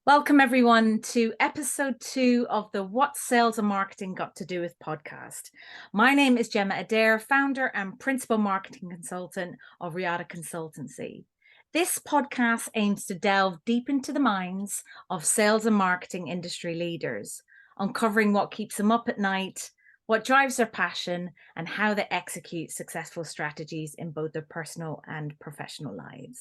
Welcome, everyone, to episode 2 of the What Sales and Marketing Got to Do with podcast. My name is Gemma Adair, founder and principal marketing consultant of Riata Consultancy. This podcast aims to delve deep into the minds of sales and marketing industry leaders, uncovering what keeps them up at night, what drives their passion, and how they execute successful strategies in both their personal and professional lives.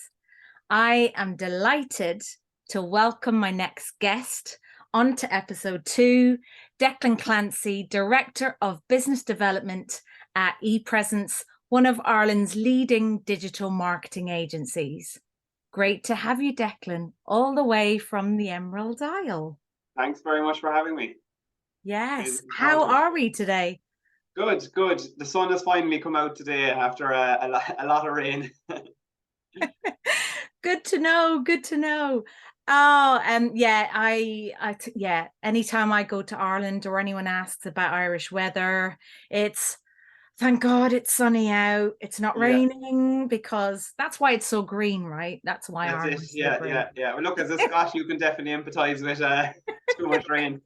I am delighted to welcome my next guest onto episode 2, Declan Clancy, Director of Business Development at ePresence, one of Ireland's leading digital marketing agencies. Great to have you, Declan, all the way from the Emerald Isle. Thanks very much for having me. Yes. How are we today? Good, good. The sun has finally come out today after a lot of rain. Good to know. Good to know. Oh, yeah. Anytime I go to Ireland or anyone asks about Irish weather, it's thank God it's sunny out. It's not Yeah, raining because that's why it's so green, right? That's why that's it. Ireland's so Yeah, green. yeah, yeah. Well, look, as a Scot, you can definitely empathise with too much rain.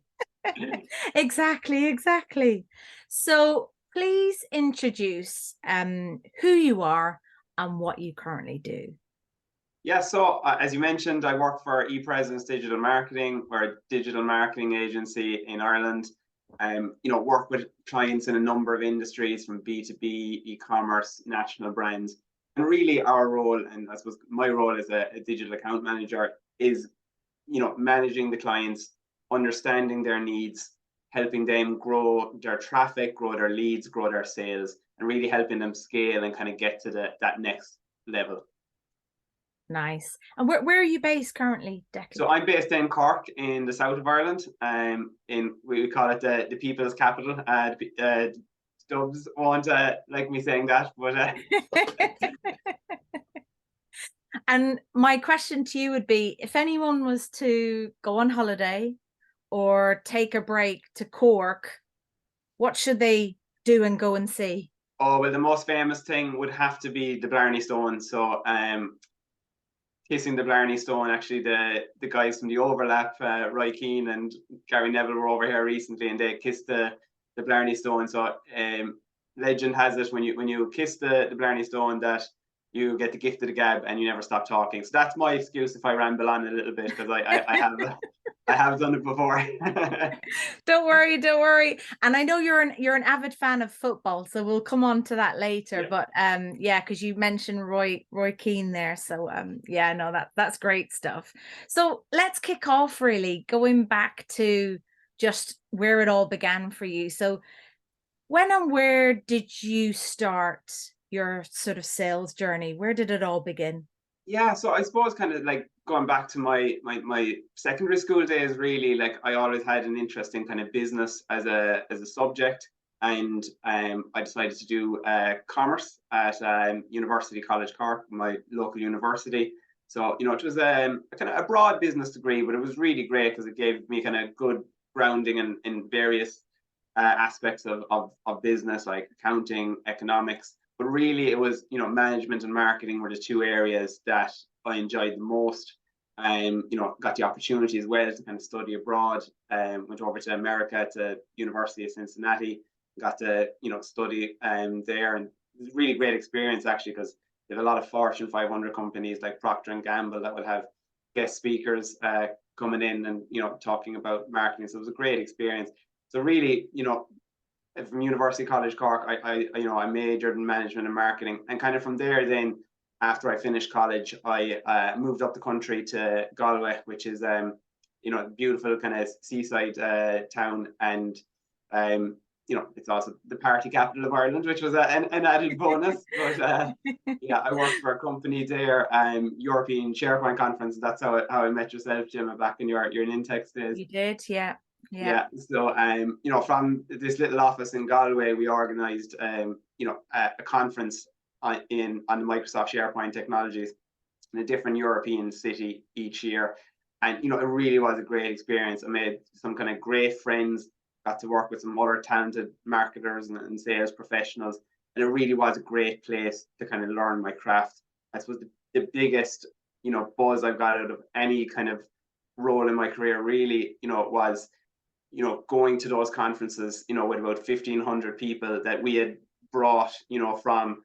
Exactly. So please introduce who you are and what you currently do. Yeah, so as you mentioned, I work for ePresence Digital Marketing. We're a digital marketing agency in Ireland. Work with clients in a number of industries from B2B, e-commerce, national brands. And really our role, and I suppose my role as a digital account manager is, managing the clients, understanding their needs, helping them grow their traffic, grow their leads, grow their sales, and really helping them scale and kind of get to that next level. Nice. And where are you based currently, Declan? So I'm based in Cork in the south of Ireland. In we call it the people's capital. Dubs won't like me saying that, but And my question to you would be, if anyone was to go on holiday or take a break to Cork, what should they do and go and see? oh well, the most famous thing would have to be the Blarney Stone. So kissing the Blarney Stone. Actually, the guys from the Overlap, Roy Keane and Gary Neville were over here recently, and they kissed the Blarney Stone. So legend has it when you kiss the Blarney Stone that you get the gift of the gab and you never stop talking. So that's my excuse if I ramble on a little bit because I have done it before. Don't worry. And I know you're an avid fan of football, so we'll come on to that later. Yeah. But yeah, because you mentioned Roy Keane there. So yeah, no, that's great stuff. So let's kick off really going back to just where it all began for you. So when and where did you start your sort of sales journey? Where did it all begin? Yeah, so I suppose kind of like going back to my secondary school days, really, like I always had an interest in kind of business as a subject, and I decided to do commerce at University College Cork, my local university. So it was a kind of a broad business degree, but it was really great because it gave me kind of good grounding in various aspects of business like accounting, economics, but really it was management and marketing were the two areas that I enjoyed the most. Got the opportunity as well to kind of study abroad. Went over to America to University of Cincinnati, got to study there, and it was a really great experience actually because they have a lot of Fortune 500 companies like Procter and Gamble that would have guest speakers coming in and talking about marketing. So it was a great experience. So really, from University College Cork, I majored in management and marketing, and kind of from there, then after I finished college, I moved up the country to Galway, which is beautiful kind of seaside town, and it's also the party capital of Ireland, which was an added bonus. But yeah, I worked for a company there, European SharePoint conference. That's how I met yourself, Gemma, back in your Nintex days. You did, yeah. Yeah. So from this little office in Galway, we organised a conference on the Microsoft SharePoint technologies in a different European city each year. And it really was a great experience. I made some kind of great friends, got to work with some other talented marketers and sales professionals. And it really was a great place to kind of learn my craft. I suppose the biggest, buzz I've got out of any kind of role in my career really, was, going to those conferences, with about 1,500 people that we had brought, from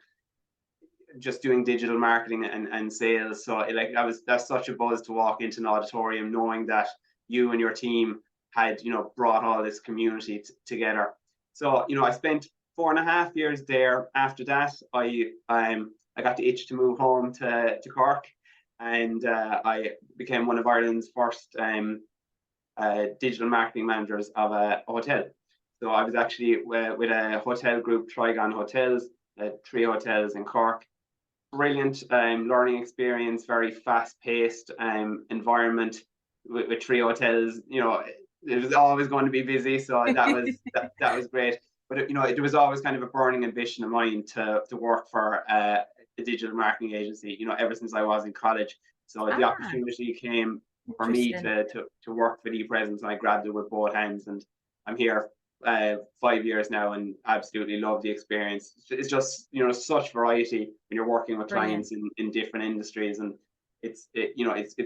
just doing digital marketing and sales. So like that's such a buzz to walk into an auditorium knowing that you and your team had, brought all this community together. So, I spent 4.5 years there. After that, I got the itch to move home to Cork, and I became one of Ireland's first digital marketing managers of a hotel. So I was actually with a hotel group, Trigon Hotels, 3 hotels in Cork. Brilliant learning experience, very fast-paced environment with 3 hotels. It was always going to be busy, so that was great. But it was always kind of a burning ambition of mine to work for a digital marketing agency. Ever since I was in college, so the opportunity came for me to work for ePresence, and I grabbed it with both hands. And I'm here 5 years now, and absolutely love the experience. It's just such variety when you're working with clients in different industries, and it's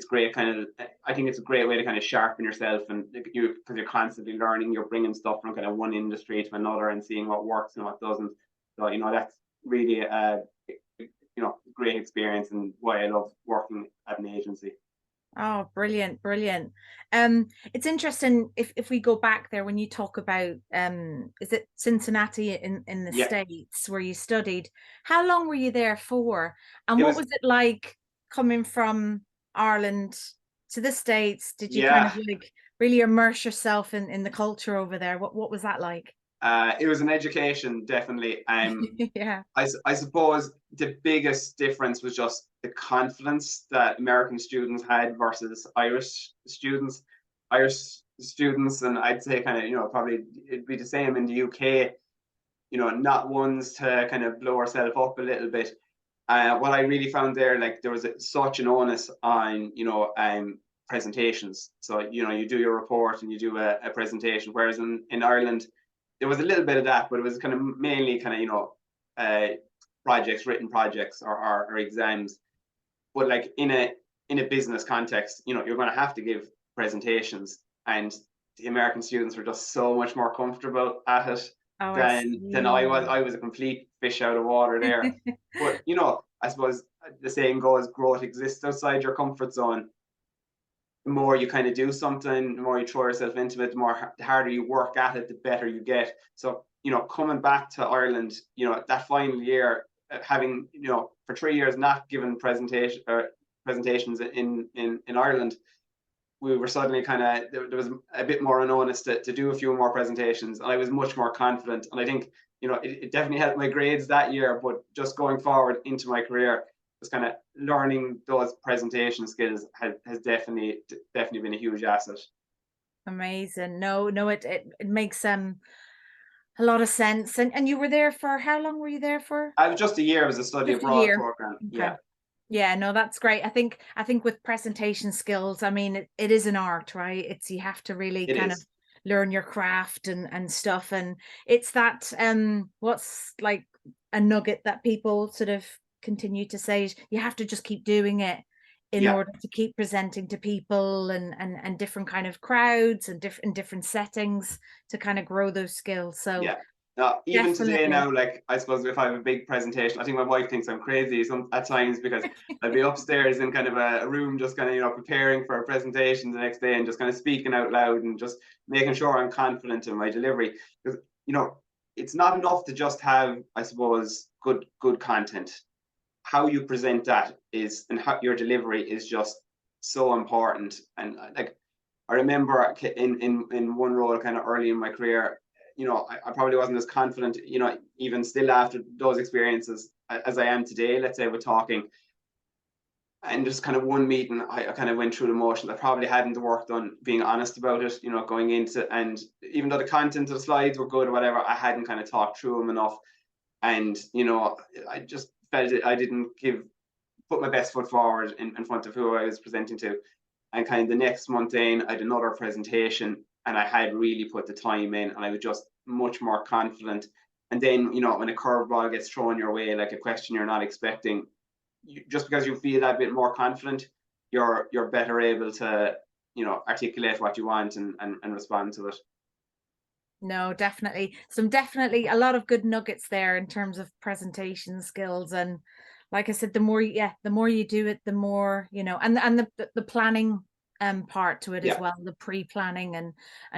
great. Kind of, I think it's a great way to kind of sharpen yourself, and because you're constantly learning, you're bringing stuff from kind of one industry to another and seeing what works and what doesn't. So that's really great experience, and why I love working at an agency. Oh, brilliant, brilliant. It's interesting if we go back there when you talk about is it Cincinnati in the States where you studied? How long were you there for? And what was it like coming from Ireland to the States? Did you kind of like really immerse yourself in the culture over there? What was that like? It was an education, definitely. Yeah. I suppose the biggest difference was just the confidence that American students had versus Irish students. Irish students, and I'd say kind of, probably it'd be the same in the UK, not ones to kind of blow ourselves up a little bit. What I really found there, like there was such an onus on, presentations. So, you do your report and you do a presentation, whereas in Ireland, there was a little bit of that, but it was kind of mainly kind of, written projects or exams. But like in a business context, you're going to have to give presentations, and the American students were just so much more comfortable at it than I was. I was a complete fish out of water there. But I suppose the saying goes, growth exists outside your comfort zone. The more you kind of do something, the more you throw yourself into it, the harder you work at it, the better you get. So, coming back to Ireland, that final year, having, for 3 years not given presentations in Ireland, we were suddenly kind of, there was a bit more an onus to do a few more presentations, and I was much more confident. And I think, it definitely helped my grades that year, but just going forward into my career, just kind of learning those presentation skills has definitely been a huge asset. Amazing. No, it makes a lot of sense. And you were there for how long were you there for? I was just a year. It was a study Just a abroad year. program. Okay. Yeah. Yeah, no, that's great. I think with presentation skills, I mean, it is an art, right? You have to really It kind of is. learn your craft and stuff. And it's that what's like a nugget that people sort of continue to say is you have to just keep doing it in Yeah. order to keep presenting to people and different kind of crowds and different settings to kind of grow those skills. So Yeah. Even today definitely. now, like I suppose if I have a big presentation, I think my wife thinks I'm crazy at times, because I'll be upstairs in kind of a room just kind of, preparing for a presentation the next day and just kind of speaking out loud and just making sure I'm confident in my delivery. Because, it's not enough to just have, I suppose, good content. How you present that is, and how your delivery is just so important. And like, I remember in one role kind of early in my career, I probably wasn't as confident, even still after those experiences, as I am today, let's say, with talking. And just kind of one meeting, I kind of went through the motions. I probably hadn't worked on being honest about it, going into, and even though the content of the slides were good or whatever, I hadn't kind of talked through them enough. And, I just felt I didn't put my best foot forward in front of who I was presenting to. And kind of the next month in, I had another presentation, and I had really put the time in, and I was just much more confident. And then, when a curveball gets thrown your way, like a question you're not expecting, just because you feel that bit more confident, you're better able to articulate what you want and respond to it. No, definitely a lot of good nuggets there in terms of presentation skills. And like I said, the more you do it, the more, and the planning part to it as well, the pre-planning and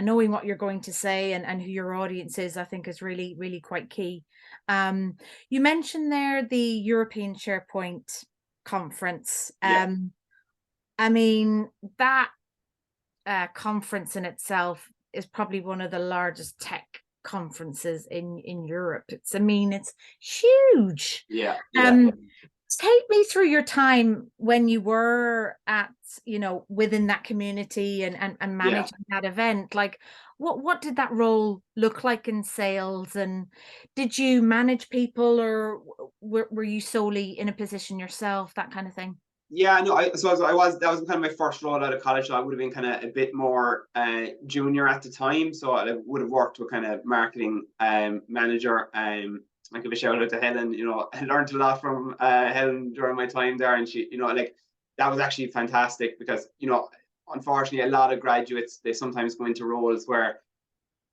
knowing what you're going to say and who your audience is, I think is really, really quite key. You mentioned there the European SharePoint conference. I mean, that conference in itself is probably one of the largest tech conferences in Europe. It's huge. Take me through your time when you were at, within that community and managing that event. Like, what did that role look like in sales? And did you manage people, or were you solely in a position yourself, that kind of thing? Yeah, no, that was kind of my first role out of college. So I would have been kind of a bit more junior at the time. So I would have worked with kind of marketing manager. I give a shout out to Helen. I learned a lot from Helen during my time there, and she, like, that was actually fantastic because, unfortunately, a lot of graduates, they sometimes go into roles where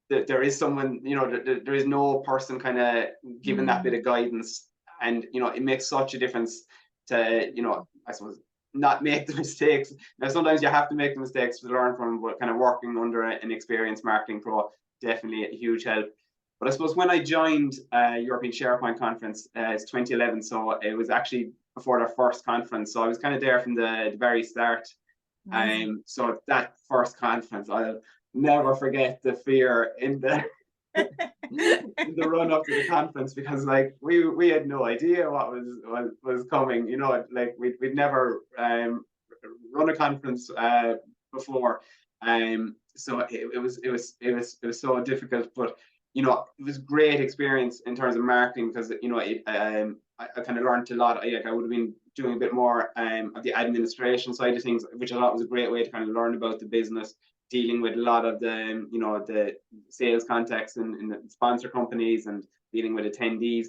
there is someone, there is no person kind of giving that bit of guidance, and it makes such a difference to, I suppose, not make the mistakes. Now, sometimes you have to make the mistakes to learn from, but kind of working under an experienced marketing pro, definitely a huge help. But I suppose when I joined European SharePoint conference, it's 2011, so it was actually before their first conference. So I was kind of there from the very start. So that first conference, I'll never forget the fear in the in the run up to the conference, because like we had no idea what was coming. Like we'd never run a conference before. So it was so difficult, but it was great experience in terms of marketing, because I kind of learned a lot. I would have been doing a bit more of the administration side of things, which I thought was a great way to kind of learn about the business, dealing with a lot of the the sales contacts in the sponsor companies and dealing with attendees.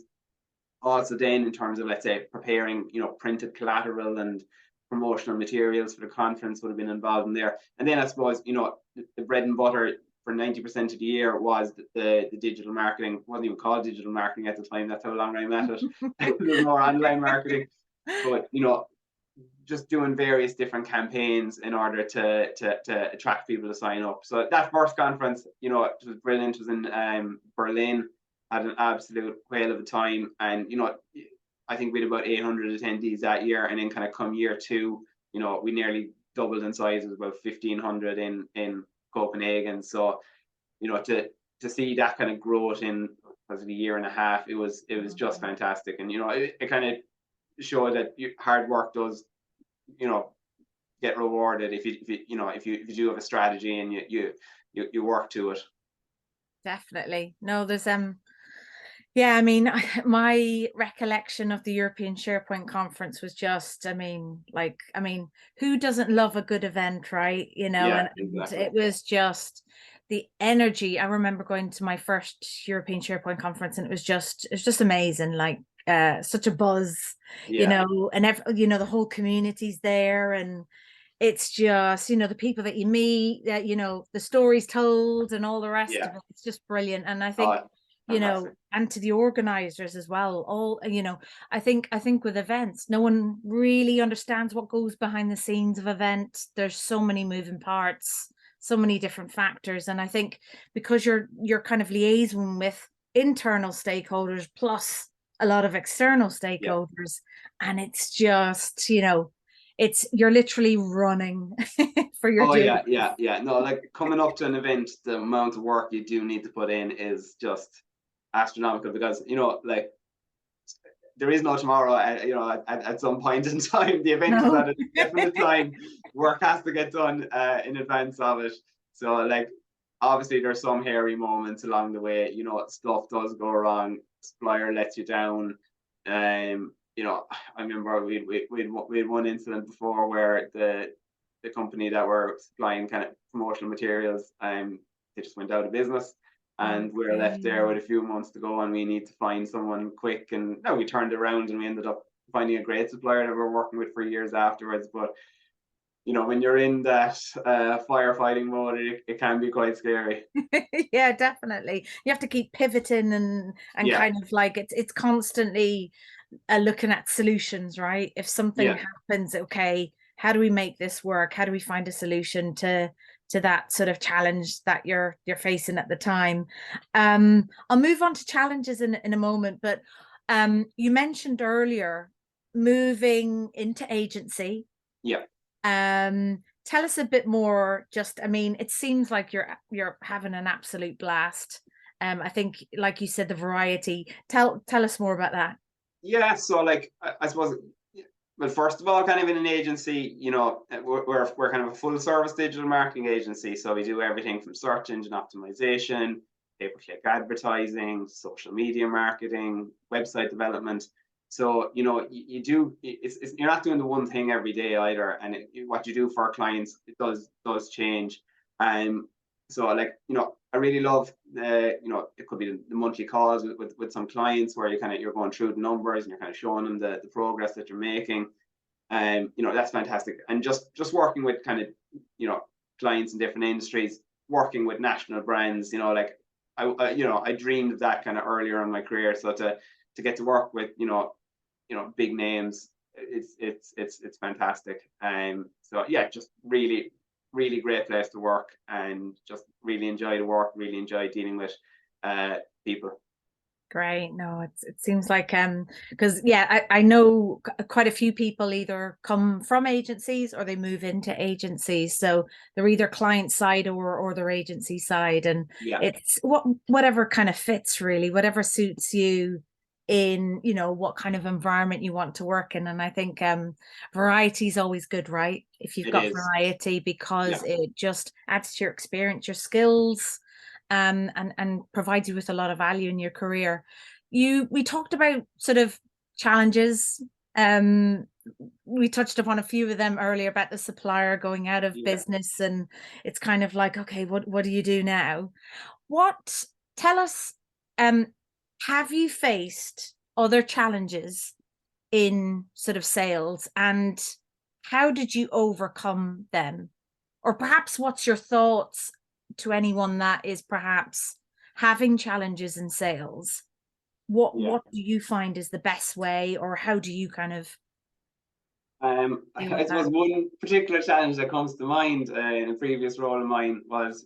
Also then in terms of, let's say, preparing printed collateral and promotional materials for the conference would have been involved in there. And then I suppose the bread and butter for 90% of the year was the digital marketing. It wasn't even called digital marketing at the time. That's how long I'm at it. It was more online marketing. But just doing various different campaigns in order to attract people to sign up. So that first conference, it was brilliant. It was in Berlin. Had an absolute whale of a time, and I think we had about 800 attendees that year. And then kind of come year two, we nearly doubled in size. It was about 1,500 in Copenhagen. So to see that kind of growth in a year and a half, it was just fantastic. And it kind of showed that hard work does get rewarded if you do have a strategy and you work to it. Definitely. No, there's yeah, I mean, my recollection of the European SharePoint conference was just, who doesn't love a good event, right? Yeah, and exactly. it was just the energy. I remember going to my first European SharePoint conference, and it was just amazing. Like such a buzz, and the whole community's there, and it's just the people that you meet, that the stories told and all the rest of it. It's just brilliant. And I think and to the organizers as well, all I think with events, no one really understands what goes behind the scenes of events. There's so many moving parts, so many different factors, and I think because you're kind of liaising with internal stakeholders plus a lot of external stakeholders, and it's just you're literally running for your No, like coming up to an event, the amount of work you do need to put in is just astronomical, because like there is no tomorrow. At some point in time, the event is at a definite time. Work has to get done in advance of it. So like obviously there's some hairy moments along the way. Stuff does go wrong. Supplier lets you down. I remember we had one incident before where the company that were supplying kind of promotional materials, they just went out of business. And we were left there with a few months to go, and we need to find someone quick. And now we turned around and we ended up finding a great supplier that we're working with for years afterwards. But when you're in that firefighting mode, it can be quite scary. Yeah, definitely. You have to keep pivoting and Yeah, kind of like it's constantly looking at solutions, right? If something yeah, happens, okay, how do we make this work? How do we find a solution to that sort of challenge that you're facing at the time? I'll move on to challenges in a moment, but you mentioned earlier moving into agency. yeah. Tell us a bit more. Just, I mean, it seems like you're having an absolute blast. I think, like you said, the variety. Tell us more about that. Yeah, so like I suppose, well, first of all, kind of in an agency, we're kind of a full service digital marketing agency. So we do everything from search engine optimization, pay-per-click advertising, social media marketing, website development. So you do you're not doing the one thing every day either, and what you do for our clients, it does change. So like I really love it could be the monthly calls with some clients where you're going through the numbers and you're kind of showing them the progress that you're making. That's fantastic. And just working with kind of clients in different industries, working with national brands, like I dreamed of that kind of earlier in my career. So to get to work with big names, it's fantastic. So yeah, just really really great place to work, and just really enjoy the work, really enjoy dealing with people. Great. No, it seems like because yeah, I know quite a few people either come from agencies or they move into agencies. So they're either client side or their agency side. And Yeah, it's whatever kind of fits really, whatever suits you in, what kind of environment you want to work in. And I think variety is always good, right? If you've it got is. variety, Yeah, because it just adds to your experience, your skills, and provides you with a lot of value in your career. We talked about sort of challenges. Um, we touched upon a few of them earlier about the supplier going out of yeah. business, and it's kind of like, okay, what do you do now? What Tell us, um, have you faced other challenges in sort of sales, and how did you overcome them? Or perhaps what's your thoughts to anyone that is perhaps having challenges in sales? Yeah. What do you find is the best way, or how do you kind of deal I with that? suppose one particular challenge that comes to mind in a previous role of mine was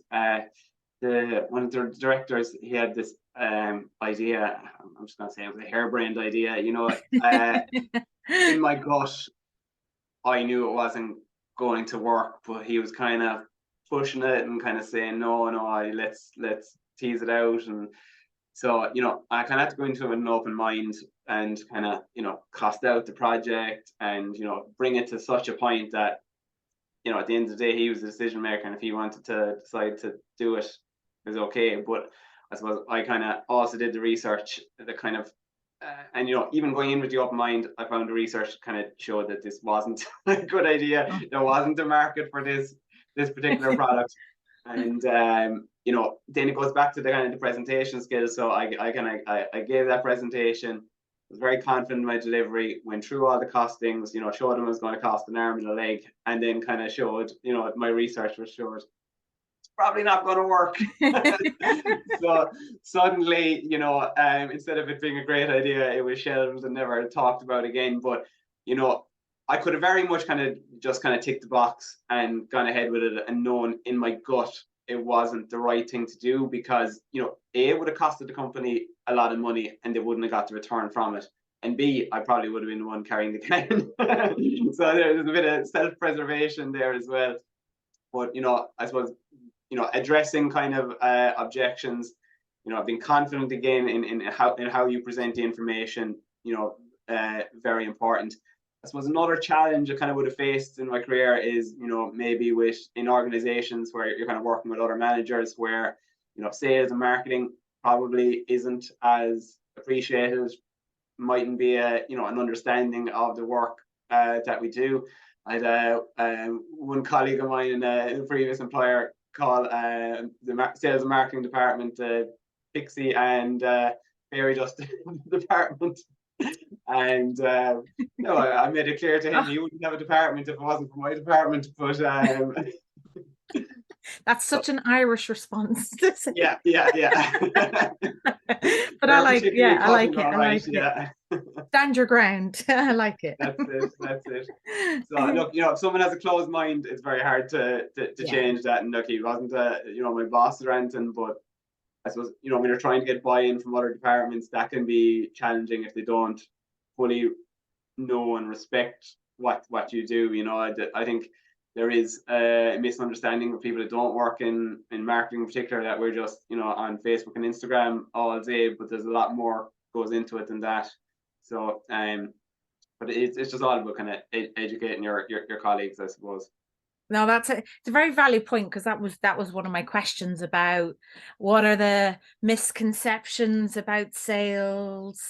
the one of the directors. He had this idea. I'm just going to say it was a harebrained idea. In my gut, I knew it wasn't going to work, but he was kind of pushing it and kind of saying, no, no, let's tease it out. And so, I kind of had to go into it with an open mind and kind of, cost out the project and, bring it to such a point that, at the end of the day, he was the decision maker. And if he wanted to decide to do it, it was okay. But I suppose I kind of also did the research that kind of, and even going in with the open mind, I found the research kind of showed that this wasn't a good idea. There wasn't a market for this particular product. And then it goes back to the kind of the presentation skills. So I gave that presentation, was very confident in my delivery, went through all the costings, showed them it was going to cost an arm and a leg, and then kind of showed, my research was showed it's probably not going to work. So suddenly, instead of it being a great idea, it was shelved and never talked about again. But I could have very much kind of just kind of ticked the box and gone ahead with it and known in my gut it wasn't the right thing to do, because it would have costed the company a lot of money and they wouldn't have got the return from it, and B, I probably would have been the one carrying the can. So there's a bit of self-preservation there as well. But I suppose addressing kind of objections, being confident again in how you present the information, very important. I suppose another challenge I kind of would have faced in my career is, maybe in organizations where you're kind of working with other managers, where, sales and marketing probably isn't as appreciated, mightn't be an understanding of the work that we do. I had one colleague of mine in a previous employer call the sales and marketing department Pixie and fairy dust department. And no, I made it clear to him Oh, he wouldn't have a department if it wasn't for my department. But that's so, such an Irish response. yeah, yeah, yeah. But I They're like, yeah, particularly I like cutting, it. all I right. like it. Yeah. Stand your ground. I like it. That's it. That's it. So look, if someone has a closed mind, it's very hard to Yeah. change that. And look, he wasn't, my boss or anything, but I suppose, when you're trying to get buy-in from other departments, that can be challenging if they don't fully know and respect what you do. I think there is a misunderstanding of people that don't work in marketing in particular, that we're just, on Facebook and Instagram all day, but there's a lot more goes into it than that. So, but it's just all about kind of educating your colleagues, I suppose. No, it's a very valid point, because that was one of my questions about what are the misconceptions about sales,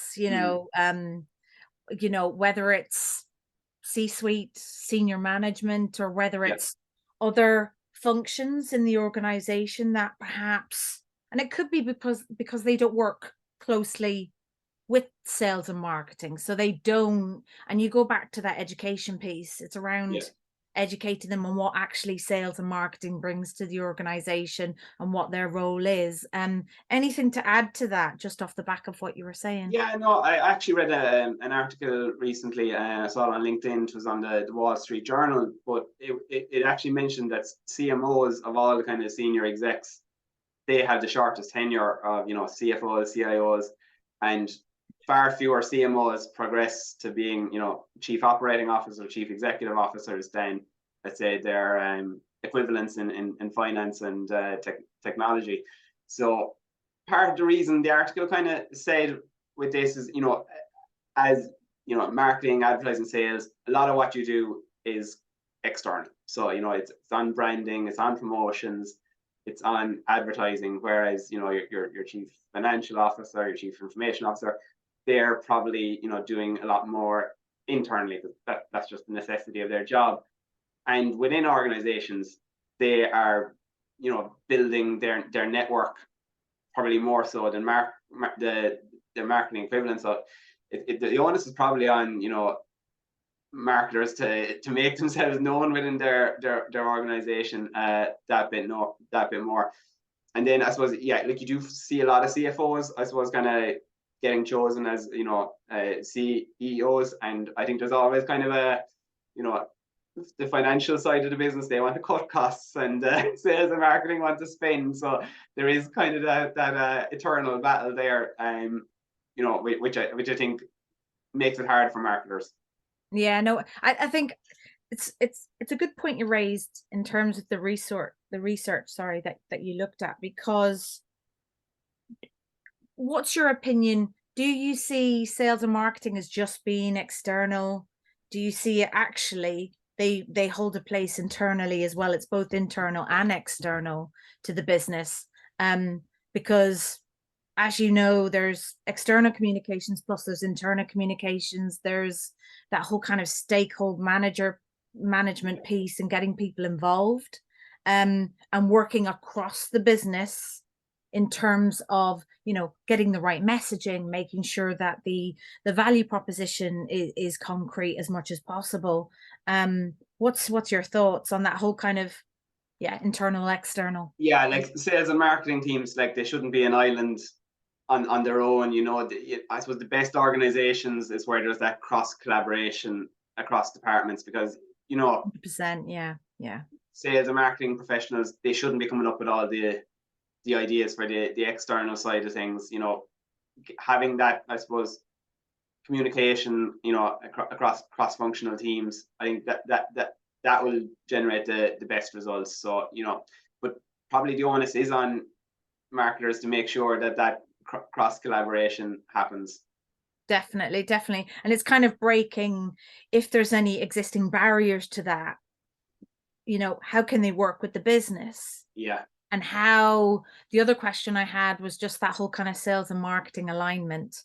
whether it's C-suite, senior management, or whether Yeah, it's other functions in the organization that perhaps, and it could be because they don't work closely with sales and marketing. So they don't, and you go back to that education piece, it's yeah. around educating them on what actually sales and marketing brings to the organization and what their role is. Anything to add to that, just off the back of what you were saying? Yeah, no, I actually read an article recently. I saw it on LinkedIn. It was on the Wall Street Journal, but it actually mentioned that CMOs of all the kind of senior execs, they have the shortest tenure of, CFOs, CIOs, and far fewer CMOs progress to being, chief operating officer, chief executive officers than, let's say, their equivalents in finance and technology. So part of the reason the article kind of said with this is, as marketing, advertising, sales, a lot of what you do is external. So, it's on branding, it's on promotions, it's on advertising. Whereas, your chief financial officer, your chief information officer, they're probably, doing a lot more internally, because that's just the necessity of their job. And within organizations, they are, building their network probably more so than the marketing equivalent. So the onus is probably on, marketers to make themselves known within their organization that bit more. And then I suppose, yeah, like you do see a lot of CFOs, I suppose, kind of getting chosen as, CEOs. And I think there's always kind of you know the financial side of the business, they want to cut costs, and sales and marketing want to spend. So there is kind of that eternal battle there, which I think makes it hard for marketers. Yeah, no, I think it's a good point you raised in terms of the research, sorry, that you looked at, because what's your opinion? Do you see sales and marketing as just being external? Do you see it actually they hold a place internally as well? It's both internal and external to the business. Because, as you know, there's external communications plus there's internal communications. There's that whole kind of stakeholder management piece and getting people involved, and working across the business in terms of, getting the right messaging, making sure that the value proposition is concrete as much as possible. What's your thoughts on that whole kind of, yeah, internal external? Yeah, like sales and marketing teams, like they shouldn't be an island on their own. I suppose the best organizations is where there's that cross collaboration across departments, because 100%. Yeah, yeah. sales and marketing professionals, they shouldn't be coming up with all the ideas for the external side of things. Having that, I suppose, communication, across cross-functional teams, I think that will generate the best results. So, but probably the onus is on marketers to make sure that cross collaboration happens. Definitely, definitely. And it's kind of breaking, if there's any existing barriers to that, how can they work with the business? Yeah. And how, the other question I had was just that whole kind of sales and marketing alignment.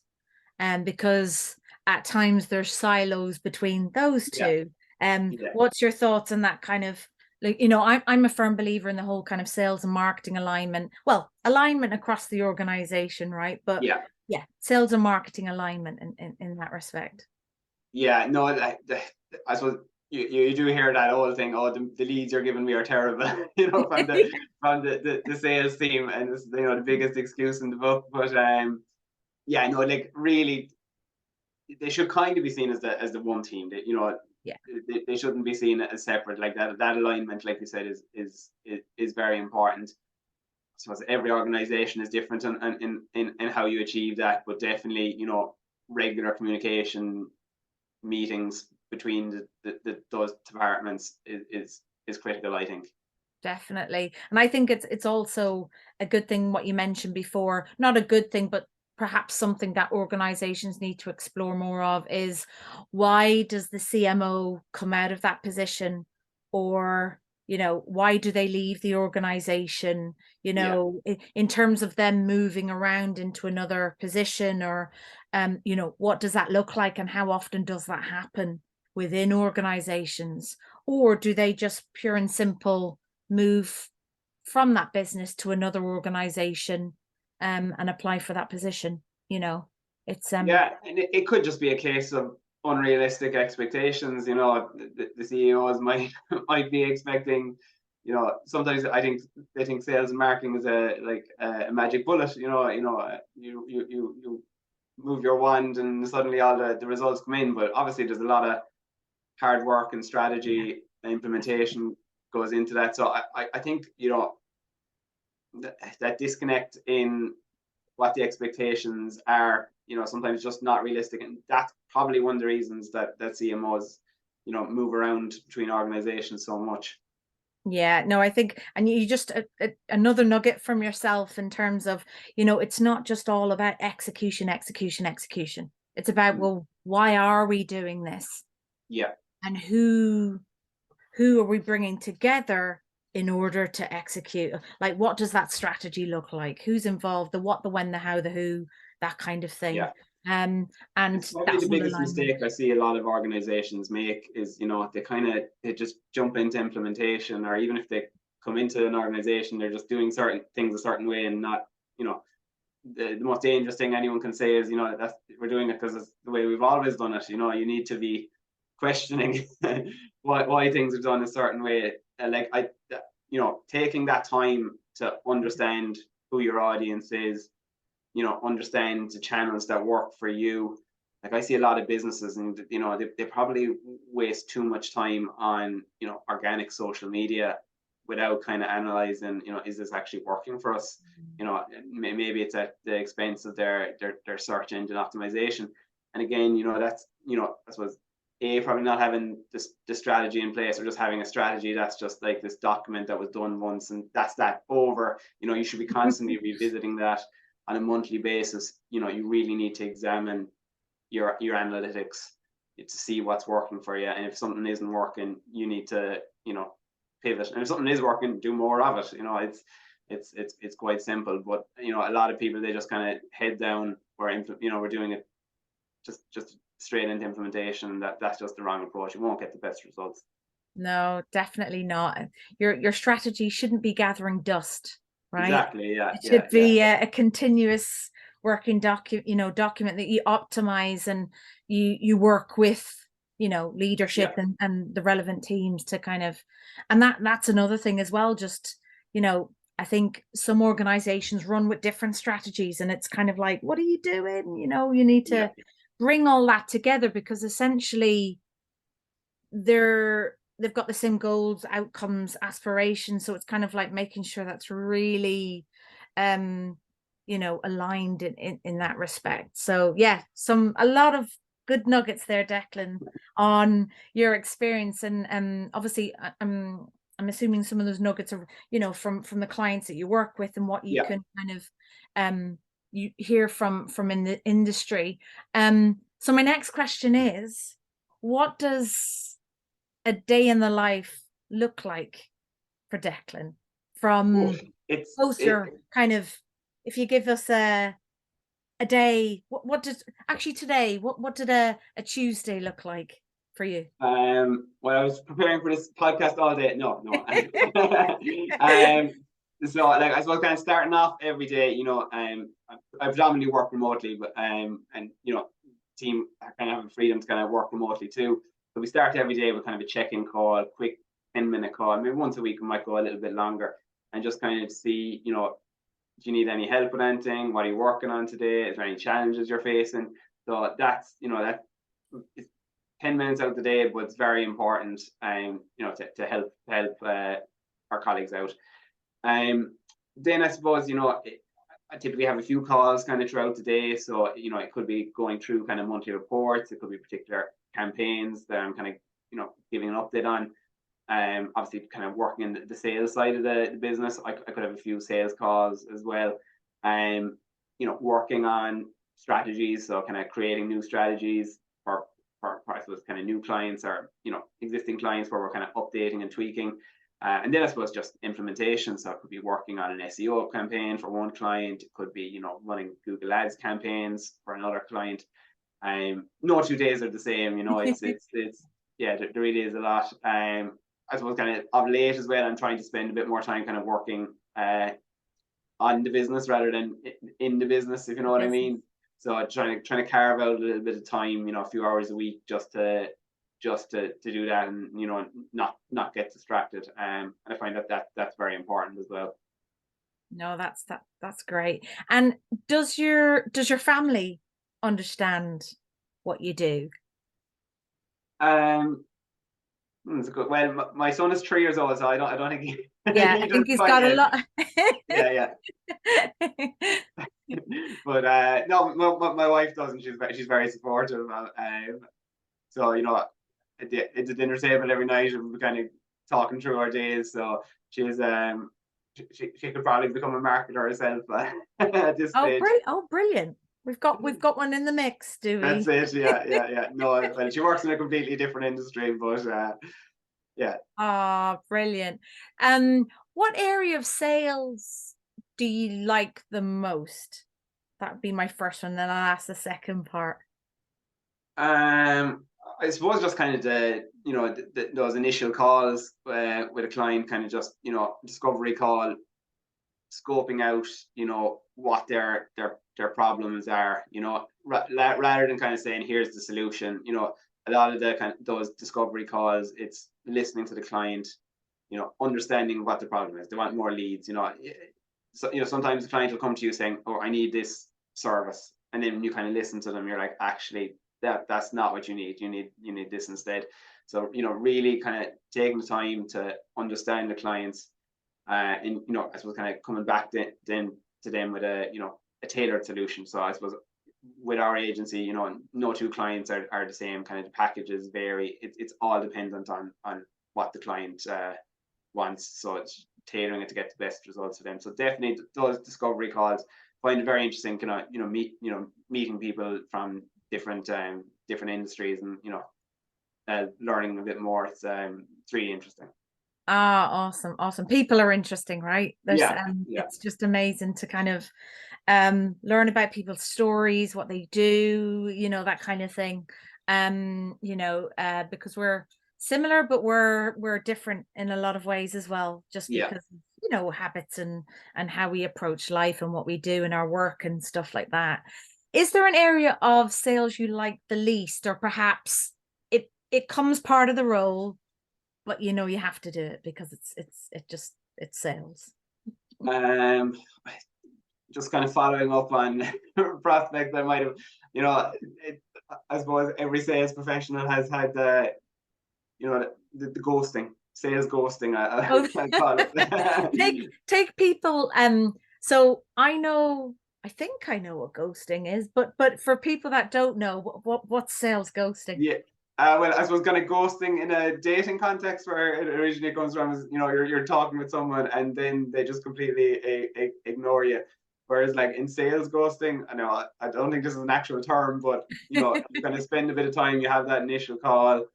And because at times there's silos between those Yeah. two. Yeah. What's your thoughts on that kind of, like, I'm a firm believer in the whole kind of sales and marketing alignment. Well, alignment across the organization, right? But Yeah. yeah, sales and marketing alignment in that respect. Yeah, no, I suppose you do hear that whole thing. Oh, the leads you're giving me are terrible, from the sales team, and it's the biggest excuse in the book. But yeah, no, like really, they should kind of be seen as the one team. Yeah, They shouldn't be seen as separate. Like that alignment, like you said, is very important. I suppose every organization is different in how you achieve that, but definitely, regular communication, meetings between those departments is critical, I think. definitely. And I think it's also a good thing what you mentioned before, not a good thing, but perhaps something that organizations need to explore more of is, why does the CMO come out of that position? Or, why do they leave the organization? Yeah, In terms of them moving around into another position, or what does that look like, and how often does that happen within organizations? Or do they just pure and simple move from that business to another organization, and apply for that position? It's yeah, and it could just be a case of unrealistic expectations. The CEOs might might be expecting. Sometimes I think they think sales and marketing is a magic bullet. You move your wand and suddenly all the results come in. But obviously, there's a lot of hard work and yeah, strategy and implementation goes into that. So I think that disconnect in what the expectations are, sometimes just not realistic, and that's probably one of the reasons that CMOs, move around between organizations so much. yeah. No, I think, and you just another nugget from yourself in terms of, it's not just all about execution, execution, execution. It's about, Mm. well, why are we doing this, Yeah, and who are we bringing together in order to execute? Like, what does that strategy look like? Who's involved? The what, the when, the how, the who, that kind of thing. yeah. Um, It's and probably that the whole biggest alignment. mistake I see a lot of organizations make is, they just jump into implementation, or even if they come into an organization, they're just doing certain things a certain way, and not, you know, the most dangerous thing anyone can say is, that's we're doing it because it's the way we've always done it. You need to be questioning why things are done a certain way. Taking that time to understand who your audience is, understand the channels that work for you. Like I see a lot of businesses, and they probably waste too much time on organic social media without kind of analyzing, is this actually working for us? Maybe it's at the expense of their search engine optimization. And again, that's, I suppose, probably not having the strategy in place, or just having a strategy that's just like this document that was done once and that's that over. You should be constantly revisiting that on a monthly basis. You really need to examine your analytics to see what's working for you, and if something isn't working, you need to pivot, and if something is working, do more of it. It's quite simple. But a lot of people, they just kind of head down, we're doing it just straight into implementation. That's just the wrong approach. You won't get the best results. No, definitely not. Your strategy shouldn't be gathering dust, right? Exactly. Yeah. It Yeah. should Yeah. be a continuous working document that you optimize, and you work with, leadership Yeah. and the relevant teams to kind of, and that's another thing as well. Just, I think some organizations run with different strategies, and it's kind of like, what are you doing? You need Yeah. to bring all that together, because essentially they've got the same goals, outcomes, aspirations. So it's kind of like making sure that's really um aligned in that respect. So yeah, a lot of good nuggets there, Declan, on your experience. And obviously I'm assuming some of those nuggets are, from the clients that you work with, and what you Yeah. can kind of you hear from in the industry. So my next question is, what does a day in the life look like for Declan? Oof. From It's both it. your kind of, if you give us a day, what did actually today, what did a Tuesday look like for you? Well, I was preparing for this podcast all day. No, no. um, So like I suppose kind of starting off every day, I predominantly work remotely, but and team kind of have freedom to kind of work remotely too. So we start every day with kind of a check-in call, quick 10-minute call. Maybe once a week we might go a little bit longer, and just kind of see, do you need any help with anything? What are you working on today? Is there any challenges you're facing? So that's, it's 10 minutes out of the day, but it's very important, to help our colleagues out. Then I suppose, I typically have a few calls kind of throughout the day. So, it could be going through kind of monthly reports. It could be particular campaigns that I'm kind of, giving an update on. Obviously kind of working in the sales side of the business. I could have a few sales calls as well. Working on strategies. So kind of creating new strategies for I suppose kind of new clients or, existing clients where we're kind of updating and tweaking. And then I suppose just implementation. So it could be working on an SEO campaign for one client. It could be, running Google Ads campaigns for another client. No 2 days are the same. It's yeah, there really is a lot. I suppose kind of late as well, I'm trying to spend a bit more time kind of working on the business rather than in the business, if you know what I mean. So trying to carve out a little bit of time, a few hours a week just to do that, and not get distracted. And I find that's very important as well. No, that's great. And does your family understand what you do? It's good. Well, my son is 3 years old, so I don't think he, Yeah, he I does think he's quite got a yet. lot. Yeah. But no, my wife doesn't. She's very supportive. So at the dinner table every night, we're kind of talking through our days. So she's she could probably become a marketer herself at this stage. Oh, brilliant. We've got one in the mix, do we? That's it. Yeah. No, well, she works in a completely different industry, but yeah. Ah, brilliant. What area of sales do you like the most? That would be my first one, then I'll ask the second part. I suppose just kind of those initial calls with a client, kind of just discovery call, scoping out what their problems are, rather than kind of saying here's the solution. A lot of the kind of those discovery calls, it's listening to the client, understanding what the problem is. They want more leads. So sometimes the client will come to you saying, oh, I need this service, and then you kind of listen to them, you're like, actually that's not what you need. You need this instead. So really kind of taking the time to understand the clients, and I suppose kind of coming back then to them with a tailored solution. So I suppose with our agency, no two clients are the same. Kind of the packages vary. It's all dependent on what the client wants. So it's tailoring it to get the best results for them. So definitely those discovery calls, find it very interesting. Meeting people from different industries, and learning a bit more. It's really interesting. Ah, awesome. People are interesting, right? Yeah. It's just amazing to kind of learn about people's stories, what they do, that kind of thing. Because we're similar, but we're different in a lot of ways as well, just Yeah. because habits and how we approach life and what we do in our work and stuff like that. Is there an area of sales you like the least, or perhaps it comes part of the role, but you have to do it because it's sales? Just kind of following up on prospects, I might have, I suppose every sales professional has had the ghosting, sales ghosting. I call it. take people. So I think I know what ghosting is, but for people that don't know, what's sales ghosting? Yeah. Well, I suppose kind of ghosting in a dating context, where it originally comes from is, you're talking with someone and then they just completely ignore you. Whereas like in sales ghosting, I don't think this is an actual term, but you're going to spend a bit of time, you have that initial call,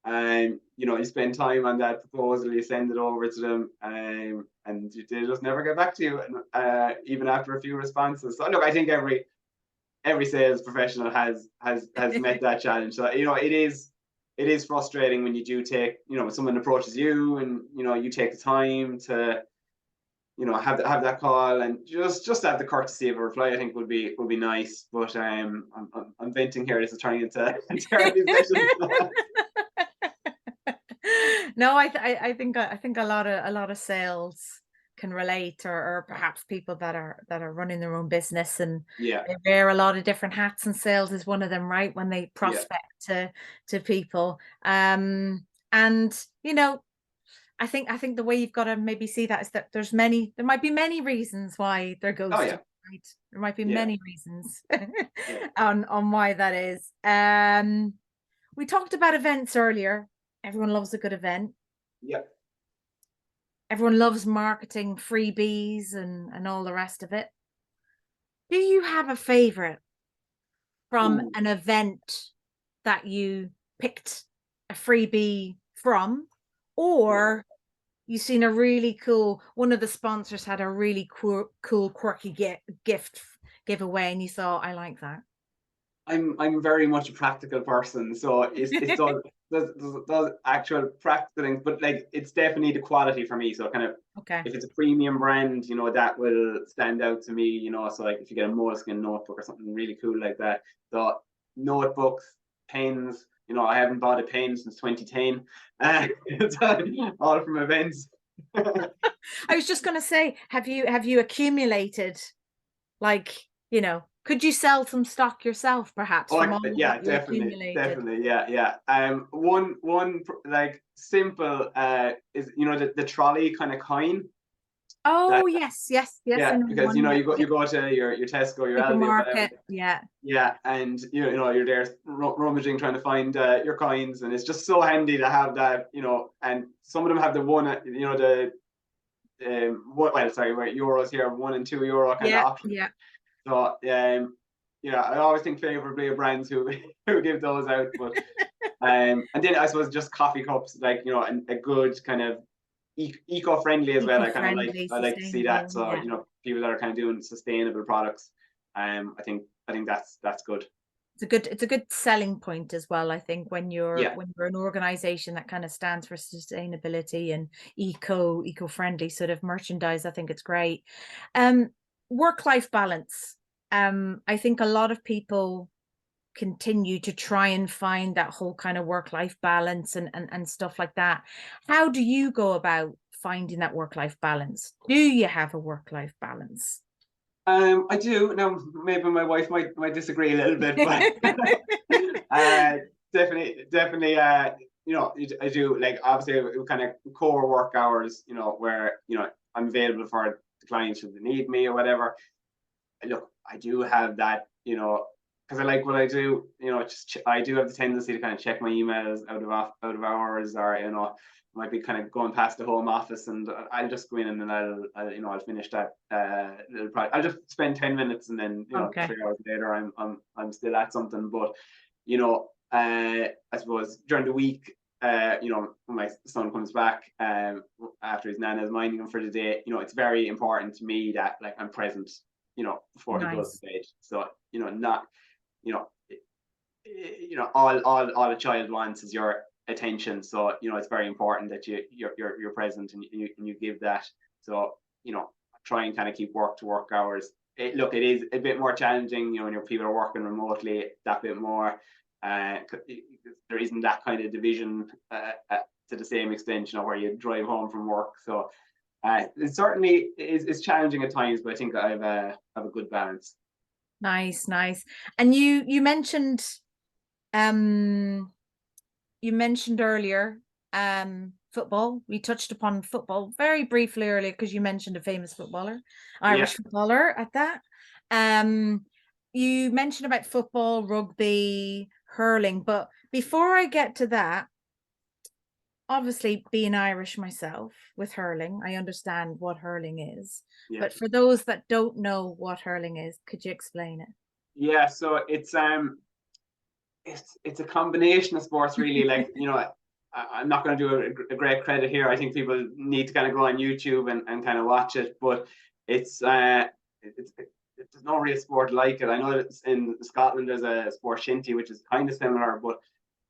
and you spend time on that proposal, you send it over to them, and they just never get back to you, even after a few responses. So look, I think every sales professional has met that challenge. So it is frustrating when you do take, when someone approaches you and you take the time to have that call and just have the courtesy of a reply, I think would be nice. But I'm venting here. This is turning into a therapy session. No, I think a lot of sales can relate, or perhaps people that are running their own business, and Yeah, they wear a lot of different hats, and sales is one of them, right? When they yeah, prospect to people. And I think the way you've got to maybe see that is that there might be many reasons why they're oh ghosted, yeah, right? There might be yeah, many reasons yeah, on why that is. We talked about events earlier. Everyone loves a good event. yeah. Everyone loves marketing, freebies, and all the rest of it. Do you have a favorite from Ooh, an event that you picked a freebie from, yeah. or you seen a really cool, one of the sponsors had a really cool quirky gift giveaway, and you thought, I like that. I'm very much a practical person, so it's those actual practical things, but like it's definitely the quality for me. So kind of Okay. if it's a premium brand, that will stand out to me. So like if you get a Moleskine notebook or something really cool like that. So notebooks, pens. I haven't bought a pen since 2010. It's all from events. I was just going to say, have you accumulated, like, could you sell some stock yourself, perhaps, Oh, from all of yeah, what you definitely, accumulated? definitely, yeah, yeah. One like simple is the trolley kind of coin that Oh, yes, yes, yes, I yeah, know the because one. Yeah, you yeah. go to your Tesco, your Aldi, or whatever. Supermarket. Yeah, Yeah, and you're there rummaging trying to find your coins, and it's just so handy to have that. And some of them have the one, the well, sorry, where euros here, €1 and €2 kind of yeah, option. yeah. So I always think favorably of brands who who give those out. But and then I suppose just coffee cups, like a good kind of eco-friendly as well. Eco-friendly, I like to see that. sustainable. So Yeah. people that are kind of doing sustainable products. I think that's good. It's a good selling point as well, I think, Yeah. when you're an organization that kind of stands for sustainability and eco-friendly sort of merchandise. I think it's great. Um, Work-life balance. I think a lot of people continue to try and find that whole kind of work-life balance and stuff like that. How do you go about finding that work-life balance? Do you have a work-life balance? I do now. Maybe my wife might disagree a little bit, but uh, definitely. I do, like, obviously kind of core work hours. Where I'm available for the clients should they need me or whatever. Look, I do have that. Because I like what I do. I do have the tendency to kind of check my emails out of hours, or might be kind of going past the home office, and I'll just go in and then I'll finish that little project. I'll just spend 10 minutes, and then Okay. 3 hours later I'm still at something. But I suppose during the week, when my son comes back after his nana's minding him for the day, it's very important to me that, like, I'm present, before he goes to Nice. bed. So not you know all a child wants is your attention. So it's very important that you're present, and you give that. So try and kind of keep work to work hours. Look, it is a bit more challenging, when people are working remotely that bit more. There isn't that kind of division to the same extent, where you drive home from work. So it certainly is challenging at times, but I think I have a good balance. Nice, nice. And um you mentioned earlier football. We touched upon football very briefly earlier because you mentioned a famous footballer, Yeah. Irish footballer at that. Um you mentioned about football, rugby, hurling, but before I get to that, obviously being Irish myself with hurling, I understand what hurling is. Yeah. But for those that don't know what hurling is, could you explain it? Yeah, so it's a combination of sports, really. Like, I'm not going to do a great credit here. I think people need to kind of go on YouTube and kind of watch it. But there's no real sport like it. I know that in Scotland there's a sport shinty, which is kind of similar, but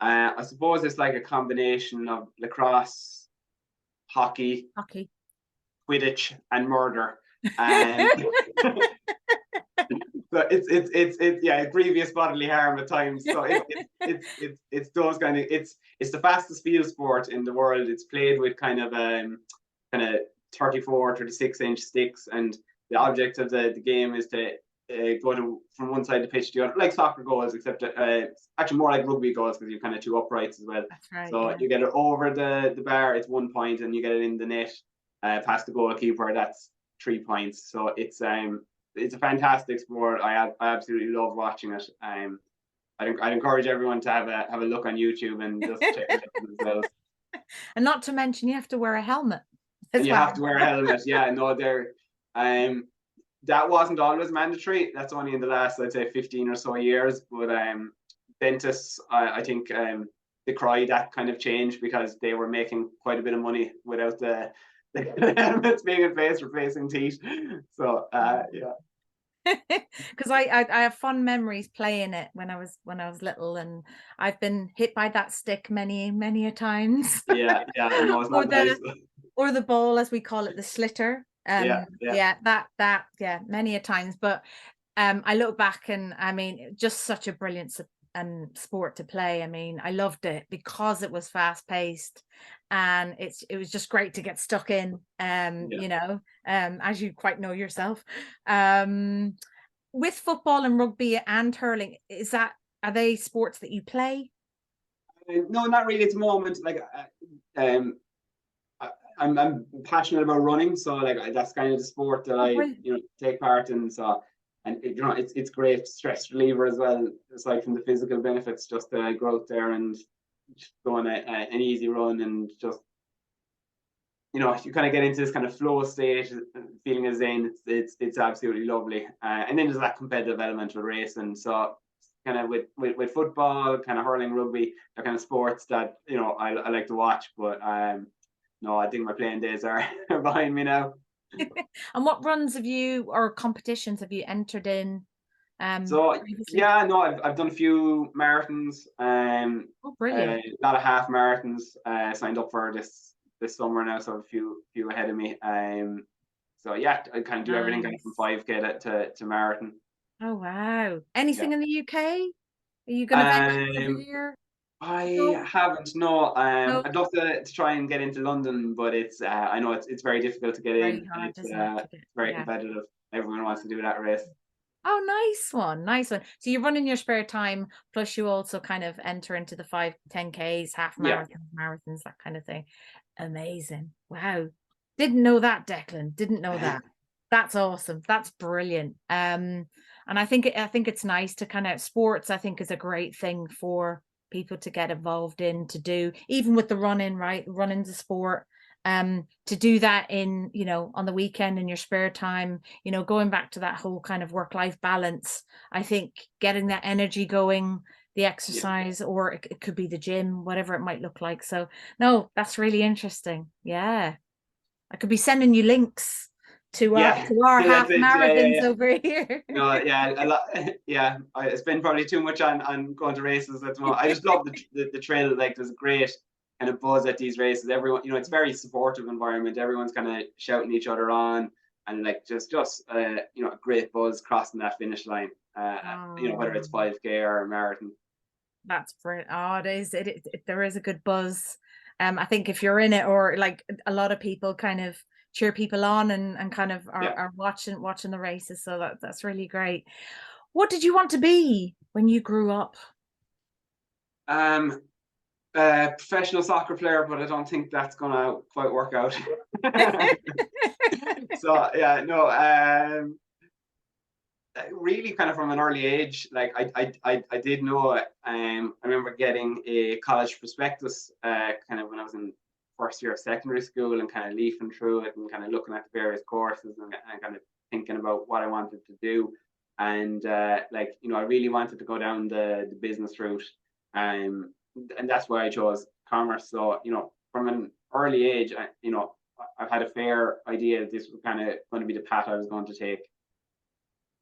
I suppose it's like a combination of lacrosse, hockey, Hockey. Quidditch, and murder. And so it's yeah, grievous bodily harm at times. So it's those kind of it's the fastest field sport in the world. It's played with kind of 34, 36-inch sticks, and the object of the game is to go from one side of the pitch to the other, like soccer goals, except actually more like rugby goals, because you kind of two uprights as well. That's right. So Yeah. you get it over the bar, it's 1 point, and you get it in the net past the goalkeeper, that's 3 points. So it's a fantastic sport. I absolutely love watching it. I'd encourage everyone to have a look on YouTube and just check it out themselves. And not to mention, you have to wear a helmet as You well. have to wear a helmet. Yeah, no, that wasn't always mandatory. That's only in the last, I'd say, 15 or so years. But dentists, I think, decry that kind of change, because they were making quite a bit of money without the helmets being in place, replacing teeth. So yeah. Because I have fond memories playing it when I was little, and I've been hit by that stick many a times. Yeah, no, it's not nice. Or the ball, as we call it, the slitter. Yeah, Many a times. But I look back, and I mean, just such a brilliant sport to play. I mean, I loved it because it was fast paced, and it was just great to get stuck in. You know, as you quite know yourself. With football and rugby and hurling, are they sports that you play? No, not really at the moment. Like, I'm passionate about running, so like that's kind of the sport that I take part in. So, and it's great stress reliever as well, aside from the physical benefits. Just to go out there and just go on an easy run, and just you kind of get into this kind of flow state, feeling as in it's absolutely lovely. And then there's that competitive element with racing. So kind of with football, kind of hurling, rugby, they're kind of sports that I like to watch. But no, I think my playing days are behind me now. And what runs or competitions have you entered in? So Previously? yeah, no, I've done a few marathons. Oh, brilliant! A lot of half marathons. Signed up for this summer now, so a few ahead of me. So yeah, I kind of do everything kind of from 5K to marathon. Oh wow! Anything Yeah. in the UK? Are you going to venture over here? I haven't. No. No, I'd love to try and get into London, but I know it's very difficult to get very in, and hard, it's isn't it? To get, very yeah. competitive. Everyone wants to do that race. Oh, nice one, nice one. So you run in your spare time, plus you also kind of enter into the 5, 10Ks, half Yeah. marathons, that kind of thing. Amazing. Wow. Didn't know that, Declan. Didn't know that. That's awesome. That's brilliant. And I think it's nice to kind of sports, I think, is a great thing for people to get involved in, to do, even with the running, right? Running's a sport. To do that in, on the weekend in your spare time, going back to that whole kind of work-life balance, I think getting that energy going, the exercise, or it could be the gym, whatever it might look like. So no, that's really interesting. Yeah. I could be sending you links to our half marathons over here. No, yeah, a lot. Yeah, I spend probably too much on going to races at the moment. I just love the trail. Like, there's a great kind of buzz at these races. Everyone, it's very supportive environment. Everyone's kind of shouting each other on, and like just a great buzz crossing that finish line. Whether it's 5K or a marathon. That's brilliant. Oh, it is. There is a good buzz. I think if you're in it, or like a lot of people kind of cheer people on and kind of are watching the races. So that's really great. What did you want to be when you grew up? Professional soccer player, but I don't think that's gonna quite work out. So yeah, no. Really, kind of from an early age, like I did know. I remember getting a college prospectus, kind of when I was in first year of secondary school, and kind of leafing through it and kind of looking at the various courses and kind of thinking about what I wanted to do. And I really wanted to go down the business route, and that's why I chose commerce. So from an early age, I've had a fair idea this was kind of going to be the path I was going to take.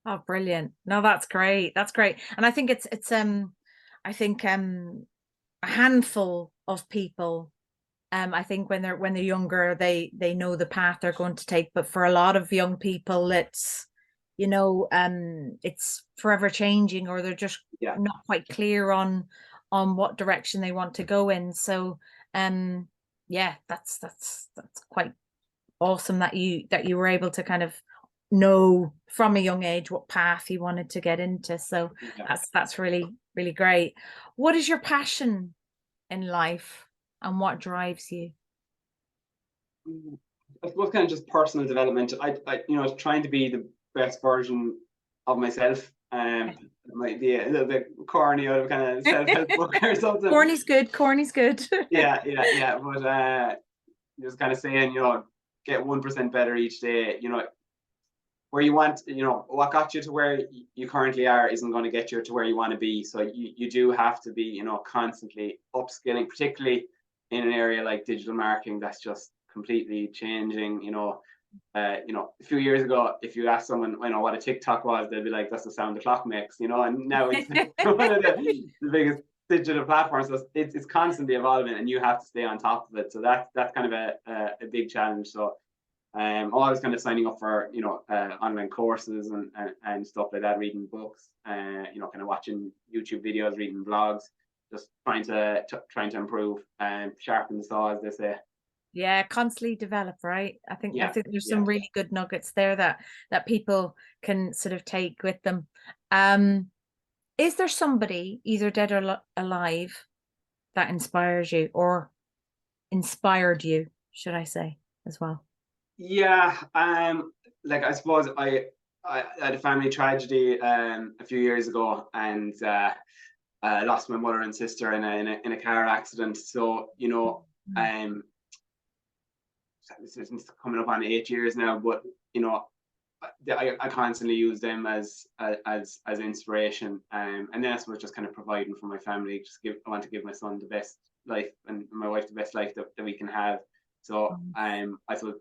Oh, brilliant. No, that's great. That's great. And I think I think a handful of people I think when they're younger, they know the path they're going to take. But for a lot of young people, it's it's forever changing, or they're just Yeah. not quite clear on what direction they want to go in. So yeah, that's quite awesome that you were able to kind of know from a young age what path you wanted to get into. So Yeah. that's really, really great. What is your passion in life, and what drives you? I suppose kind of just personal development. Trying to be the best version of myself. It might be a little bit corny out of kind of self-help book or something. Corny's good. Corny's good. Yeah. But just kind of saying, get 1% better each day. Where you want, what got you to where you currently are isn't going to get you to where you want to be. So you do have to be, constantly upskilling, particularly in an area like digital marketing that's just completely changing. A few years ago, if you ask someone, what a TikTok was, they'd be like, "That's the sound the clock makes," and now it's one of the biggest digital platforms. So it's constantly evolving, and you have to stay on top of it. So that's kind of a big challenge. So always kind of signing up for online courses and stuff like that, reading books, kind of watching YouTube videos, reading blogs, just trying to improve and sharpen the saw, as they say. Yeah, constantly develop, right? I think Yeah, there's yeah. some really good nuggets there that people can sort of take with them. Is there somebody, either dead or alive, that inspires you, or inspired you, should I say, as well? Yeah, like I suppose I had a family tragedy a few years ago, and I lost my mother and sister in a car accident. So this is coming up on 8 years now, but I constantly use them as inspiration, and then I suppose just kind of providing for my family. I want to give my son the best life, and my wife the best life that we can have. So I thought,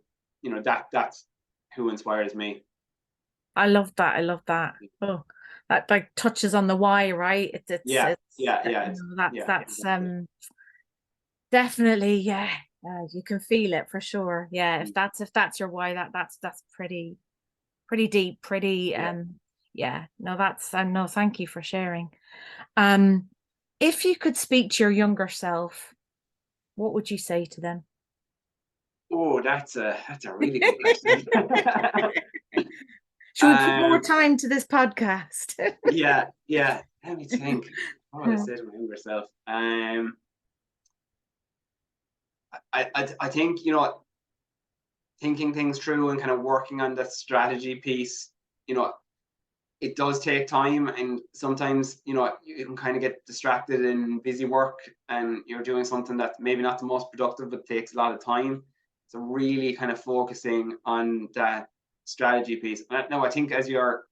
that's who inspires me. I love that. I love that. Oh, that like touches on the why, right? Yeah, It's that's exactly. definitely, yeah. You can feel it for sure. Yeah, if that's your why, that's pretty deep, pretty Yeah. yeah. No, that's no, thank you for sharing. Um, if you could speak to your younger self, what would you say to them? Oh, that's a really good question. Should we put more um, time to this podcast? yeah. Let me think. What would I say to my younger self? I think thinking things through and kind of working on that strategy piece. It does take time, and sometimes you can kind of get distracted in busy work, and you're doing something that's maybe not the most productive but takes a lot of time. So really kind of focusing on that strategy piece. Now I think as your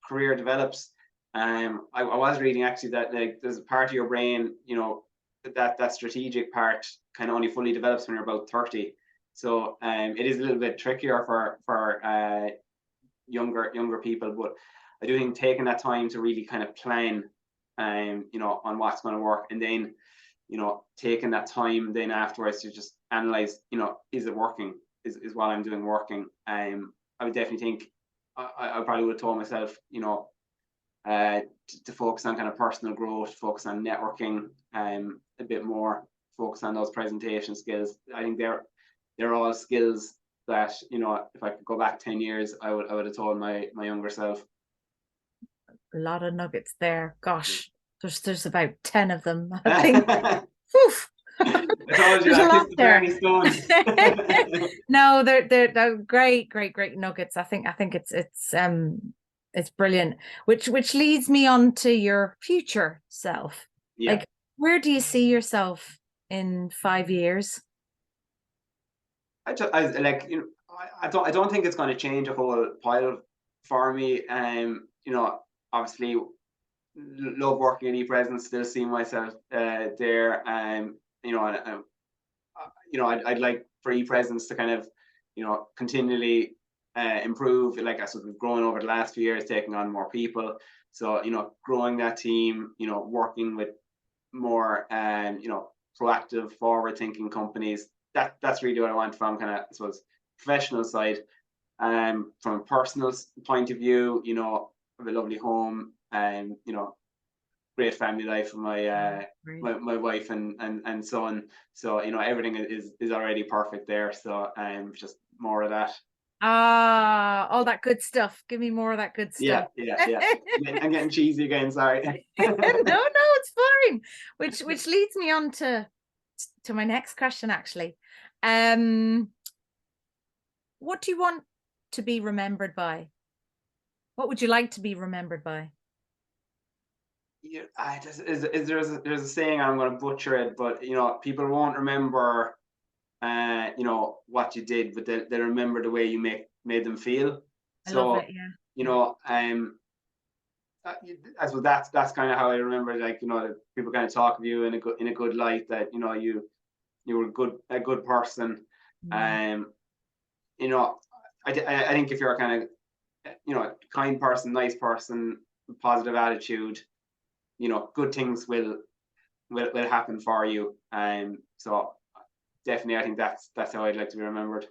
career develops, I was reading actually that like there's a part of your brain, that strategic part kind of only fully develops when you're about 30. So it is a little bit trickier for younger people, but I do think taking that time to really kind of plan, on what's going to work, and then, taking that time then afterwards to just analyze, is it working? Is what I'm doing working? I would definitely think I probably would have told myself, to focus on kind of personal growth, focus on networking, a bit more, focus on those presentation skills. I think they're all skills that, if I could go back 10 years, I would have told my younger self. A lot of nuggets there. Gosh, there's about 10 of them, I think. I Whew. told you There's a I lot kissed the there. Bernie Stones. No, they're great nuggets. I think it's brilliant. Which leads me on to your future self. Yeah. Like, where do you see yourself in 5 years? I like, I don't think it's going to change a whole pile for me. Obviously love working in ePresence, still see myself there. I'd like for ePresence to kind of, continually improve. Like I sort of grown over the last few years, taking on more people. So, growing that team, working with more, proactive, forward thinking companies, that's really what I want from kind of, I suppose, professional side. From a personal point of view, you know, I have a lovely home, and you know, great family life with my Great. my wife and son. So you know, everything is already perfect there. So just more of that. Ah, all that good stuff. Give me more of that good Yeah, stuff. yeah, yeah. I'm getting cheesy again. Sorry. No, no, it's fine. Which leads me on to my next question, actually. What do you want to be remembered by? What would you like to be remembered by? Yeah, there's a saying, I'm going to butcher it, but you know, people won't remember, you know, what you did, but they remember the way you made them feel. I love So, it. Yeah. you know, I suppose that's kind of how I remember. Like, you know, people kind of talk of you in a good light. That you know, you were a good person. Mm, Um, you know, I think if you're a kind of, you know, kind person, nice person, positive attitude, you know, good things will happen for you. So definitely, I think that's how I'd like to be remembered.